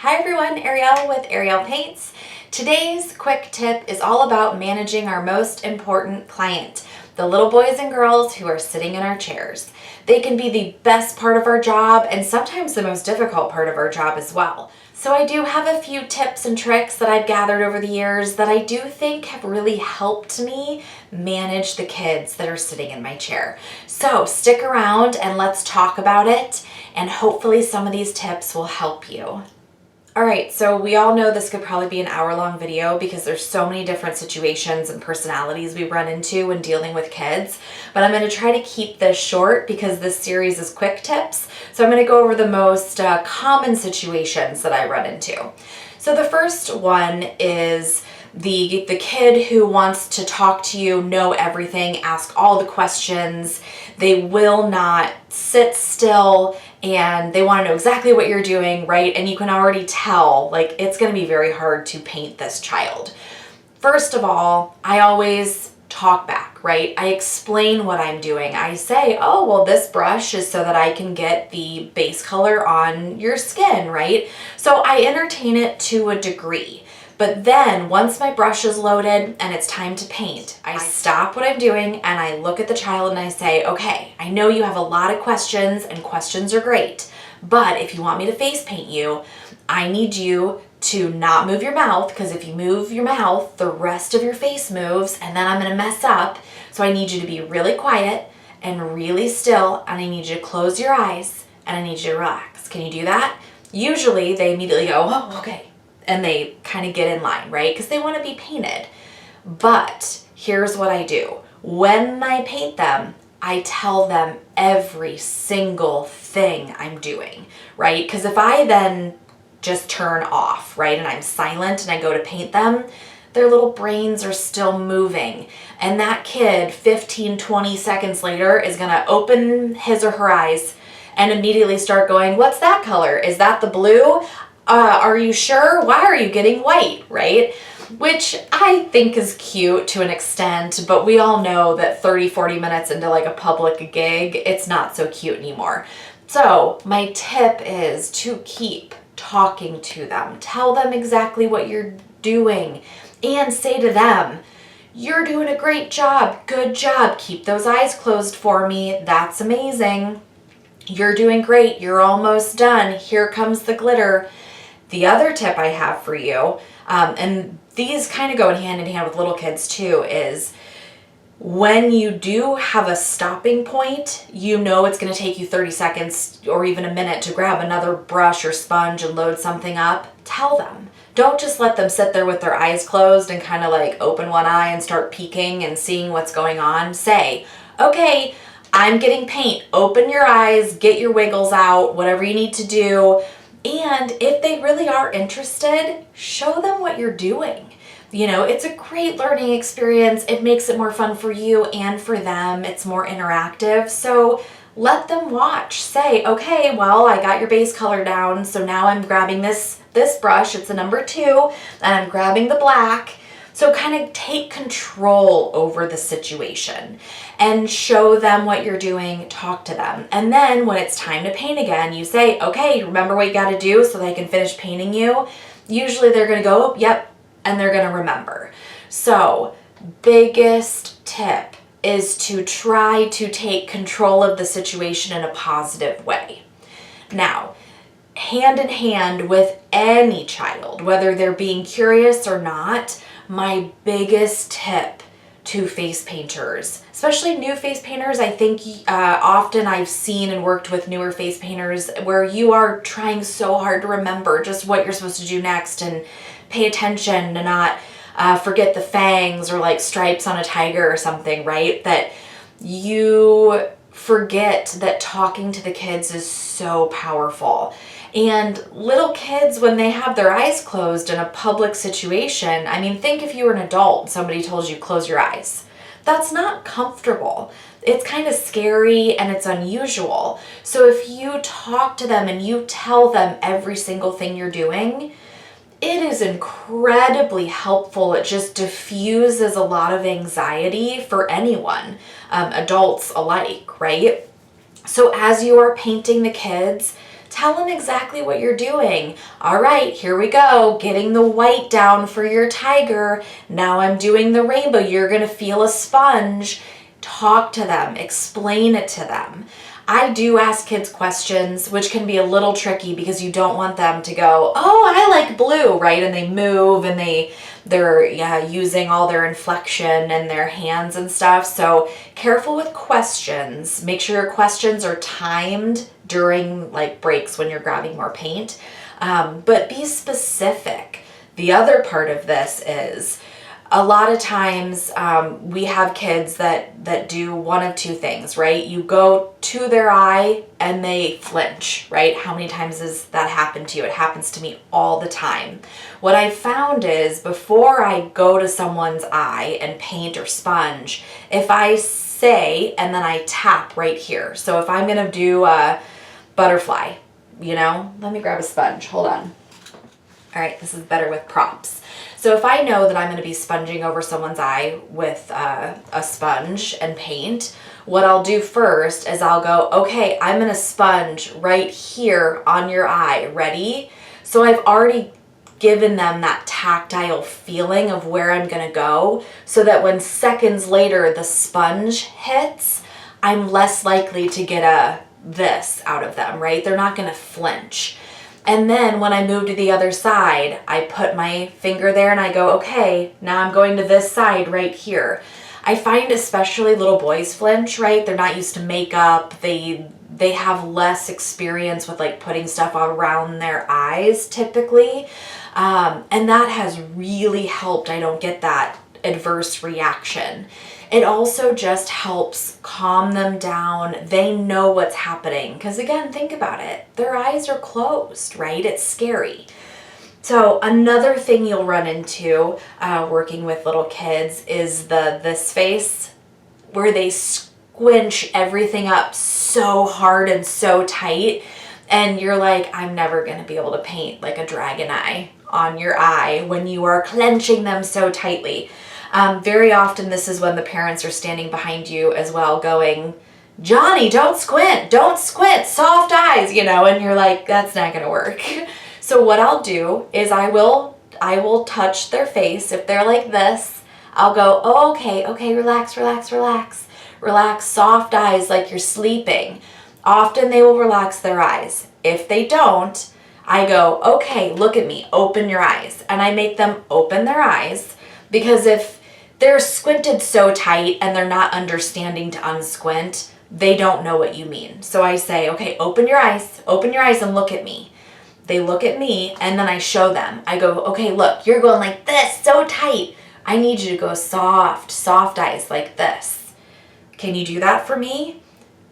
Hi everyone, Ariel with Arielpaints. Today's quick tip is all about managing our most important client, the little boys and girls who are sitting in our chairs. They can be the best part of our job and sometimes the most difficult part of our job as well. So I do have a few tips and tricks that I've gathered over the years that I do think have really helped me manage the kids that are sitting in my chair. So stick around and let's talk about it, and hopefully some of these tips will help you. All right, so we all know this could probably be an hour-long video because there's so many different situations and personalities we run into when dealing with kids, but I'm going to try to keep this short because this series is quick tips. So I'm going to go over the most common situations that I run into. So the first one is the kid who wants to talk to you, know everything, ask all the questions. They will not sit still and they want to know exactly what you're doing, right? And you can already tell, like, it's going to be very hard to paint this child. First of all, I always talk back, right? I explain what I'm doing. I say, oh, well, this brush is so that I can get the base color on your skin, right? So I entertain it to a degree. But then once my brush is loaded and it's time to paint, I stop what I'm doing and I look at the child and I say, okay, I know you have a lot of questions and questions are great, but if you want me to face paint you, I need you to not move your mouth, because if you move your mouth, the rest of your face moves and then I'm gonna mess up. So I need you to be really quiet and really still, and I need you to close your eyes and I need you to relax. Can you do that? Usually they immediately go, oh, okay. And they kind of get in line, right? Because they want to be painted. But here's what I do. When I paint them, I tell them every single thing I'm doing, right? Because if I then just turn off, right, and I'm silent and I go to paint them, their little brains are still moving. And that kid, 15, 20 seconds later, is going to open his or her eyes and immediately start going, what's that color? Is that the blue? Are you sure? Why are you getting white, right? Which I think is cute to an extent, but we all know that 30, 40 minutes into like a public gig, it's not so cute anymore. So my tip is to keep talking to them. Tell them exactly what you're doing and say to them, you're doing a great job. Good job. Keep those eyes closed for me. That's amazing. You're doing great. You're almost done. Here comes the glitter. The other tip I have for you, and these kind of go hand in hand with little kids too, is when you do have a stopping point, you know it's going to take you 30 seconds or even a minute to grab another brush or sponge and load something up. Tell them. Don't just let them sit there with their eyes closed and kind of like open one eye and start peeking and seeing what's going on. Say, okay, I'm getting paint. Open your eyes, get your wiggles out, whatever you need to do. And if they really are interested, show them what you're doing. You know, it's a great learning experience. It makes it more fun for you and for them. It's more interactive. So let them watch. Say, okay, well, I got your base color down. So now I'm grabbing this brush. It's a number 2, and I'm grabbing the black. So kind of take control over the situation and show them what you're doing, talk to them. And then when it's time to paint again, you say, okay, remember what you got to do so they can finish painting you? Usually they're going to go, oh, yep, and they're going to remember. So biggest tip is to try to take control of the situation in a positive way. Now, hand in hand with any child, whether they're being curious or not, my biggest tip to face painters, especially new face painters, I think often I've seen and worked with newer face painters where you are trying so hard to remember just what you're supposed to do next and pay attention to not forget the fangs or like stripes on a tiger or something, right? That you forget that talking to the kids is so powerful. And little kids, when they have their eyes closed in a public situation, I mean, think if you were an adult and somebody told you close your eyes. That's not comfortable. It's kind of scary and it's unusual. So if you talk to them and you tell them every single thing you're doing, it is incredibly helpful. It just diffuses a lot of anxiety for anyone, adults alike, right? So as you are painting the kids, Tell them exactly what you're doing. All right, here we go. Getting the white down for your tiger. Now I'm doing the rainbow. You're going to feel a sponge. Talk to them. Explain it to them. I do ask kids questions, which can be a little tricky because you don't want them to go, oh, I like blue, right? And they move and they're using all their inflection and their hands and stuff. So careful with questions. Make sure your questions are timed during like breaks when you're grabbing more paint. But be specific. The other part of this is a lot of times we have kids that do one of two things, right? You go to their eye and they flinch, right? How many times has that happened to you? It happens to me all the time. What I found is before I go to someone's eye and paint or sponge, if I say and then I tap right here. So if I'm going to do a butterfly, let me grab a sponge. Hold on. All right, this is better with props. So if I know that I'm going to be sponging over someone's eye with a sponge and paint, what I'll do first is I'll go, okay, I'm going to sponge right here on your eye. Ready? So I've already given them that tactile feeling of where I'm going to go so that when seconds later the sponge hits, I'm less likely to get a this out of them, right? They're not going to flinch. And then when I move to the other side, I put my finger there and I go, okay, now I'm going to this side right here. I find especially little boys flinch, right? They're not used to makeup. They have less experience with like putting stuff around their eyes typically. And that has really helped. I don't get that adverse reaction. It also just helps calm them down. They know what's happening. Because again, think about it. Their eyes are closed, right? It's scary. So another thing you'll run into working with little kids is this face where they squinch everything up so hard and so tight. And you're like, I'm never going to be able to paint like a dragon eye on your eye when you are clenching them so tightly. Very often this is when the parents are standing behind you as well going, Johnny, don't squint, soft eyes, and you're like, that's not going to work. So what I'll do is I will touch their face. If they're like this, I'll go, oh, okay, relax, soft eyes like you're sleeping. Often they will relax their eyes. If they don't, I go, okay, look at me, open your eyes. And I make them open their eyes because if they're squinted so tight and they're not understanding to unsquint, they don't know what you mean. So I say, okay, open your eyes and look at me. They look at me and then I show them. I go, okay, look, you're going like this, so tight. I need you to go soft eyes like this. Can you do that for me?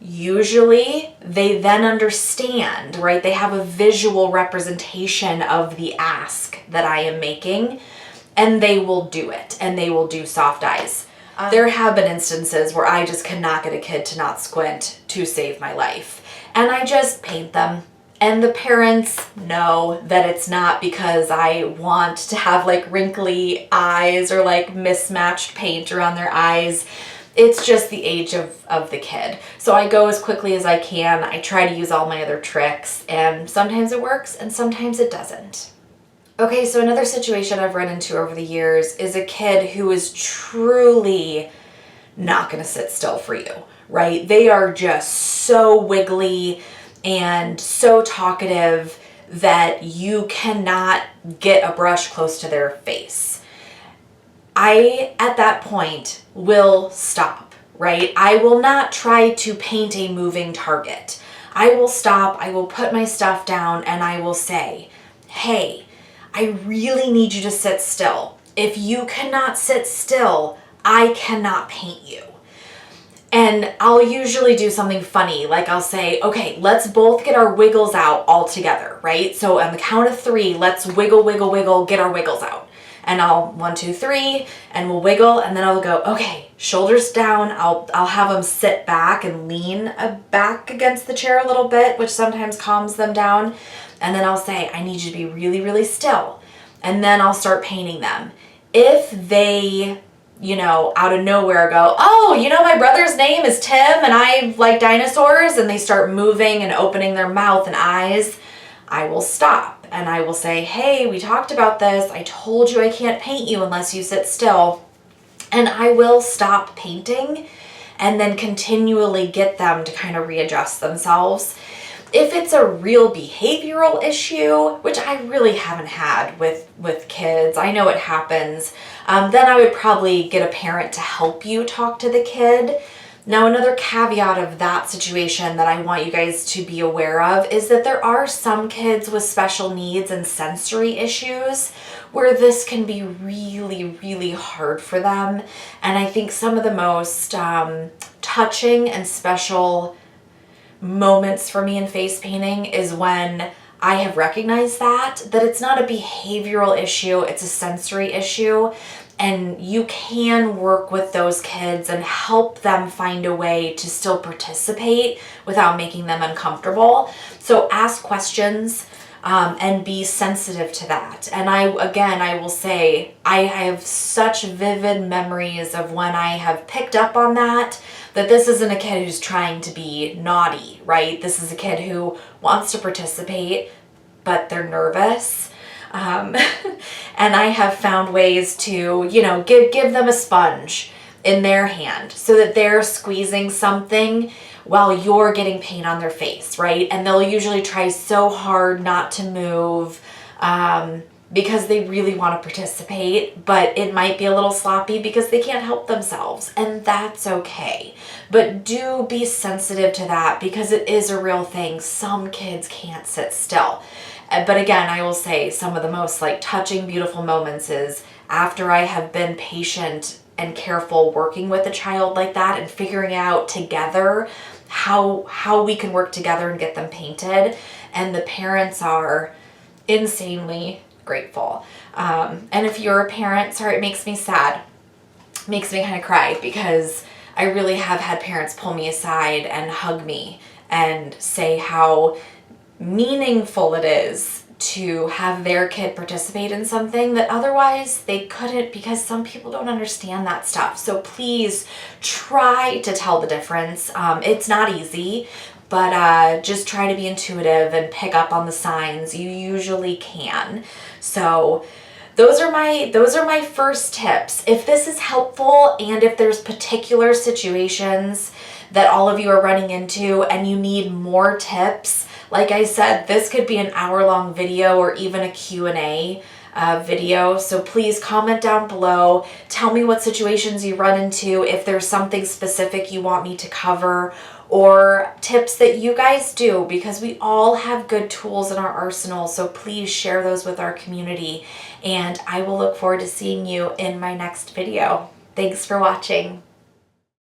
Usually they then understand, right? They have a visual representation of the ask that I am making and they will do it and they will do soft eyes. There have been instances where I just cannot get a kid to not squint to save my life. And I just paint them. And the parents know that it's not because I want to have like wrinkly eyes or like mismatched paint around their eyes. It's just the age of the kid. So I go as quickly as I can. I try to use all my other tricks and sometimes it works and sometimes it doesn't. Okay, so another situation I've run into over the years is a kid who is truly not going to sit still for you, right? They are just so wiggly and so talkative that you cannot get a brush close to their face. I, at that point, will stop, right? I will not try to paint a moving target. I will stop, I will put my stuff down, and I will say, hey, I really need you to sit still. If you cannot sit still, I cannot paint you. And I'll usually do something funny, like I'll say, okay, let's both get our wiggles out all together, right? So on the count of 3, let's wiggle, get our wiggles out. And I'll 1, 2, 3, and we'll wiggle, and then I'll go, okay, shoulders down. I'll have them sit back and lean back against the chair a little bit, which sometimes calms them down. And then I'll say, I need you to be really, really still. And then I'll start painting them. If they out of nowhere go, oh, my brother's name is Tim and I like dinosaurs, and they start moving and opening their mouth and eyes, I will stop and I will say, hey, we talked about this. I told you I can't paint you unless you sit still. And I will stop painting and then continually get them to kind of readjust themselves. If it's a real behavioral issue, which I really haven't had with kids, I know it happens, then I would probably get a parent to help you talk to the kid. Now, another caveat of that situation that I want you guys to be aware of is that there are some kids with special needs and sensory issues where this can be really, really hard for them. And I think some of the most touching and special moments for me in face painting is when I have recognized that it's not a behavioral issue, it's a sensory issue. And you can work with those kids and help them find a way to still participate without making them uncomfortable. So ask questions and be sensitive to that. And I will say, I have such vivid memories of when I have picked up on that this isn't a kid who's trying to be naughty, right? This is a kid who wants to participate, but they're nervous. And I have found ways to, give them a sponge in their hand so that they're squeezing something while you're getting paint on their face, right? And they'll usually try so hard not to move because they really want to participate, but it might be a little sloppy because they can't help themselves, and that's okay. But do be sensitive to that because it is a real thing. Some kids can't sit still. But again, I will say some of the most touching, beautiful moments is after I have been patient and careful working with a child like that and figuring out together how we can work together and get them painted. And the parents are insanely grateful. And if you're a parent, sorry, it makes me sad. It makes me kind of cry because I really have had parents pull me aside and hug me and say how meaningful it is to have their kid participate in something that otherwise they couldn't, because some people don't understand that stuff. So please try to tell the difference. It's not easy, but just try to be intuitive and pick up on the signs. You usually can. So those are my first tips. If this is helpful and if there's particular situations that all of you are running into and you need more tips, like I said, this could be an hour-long video or even a Q&A video. So please comment down below. Tell me what situations you run into, if there's something specific you want me to cover, or tips that you guys do, because we all have good tools in our arsenal. So please share those with our community. And I will look forward to seeing you in my next video. Thanks for watching.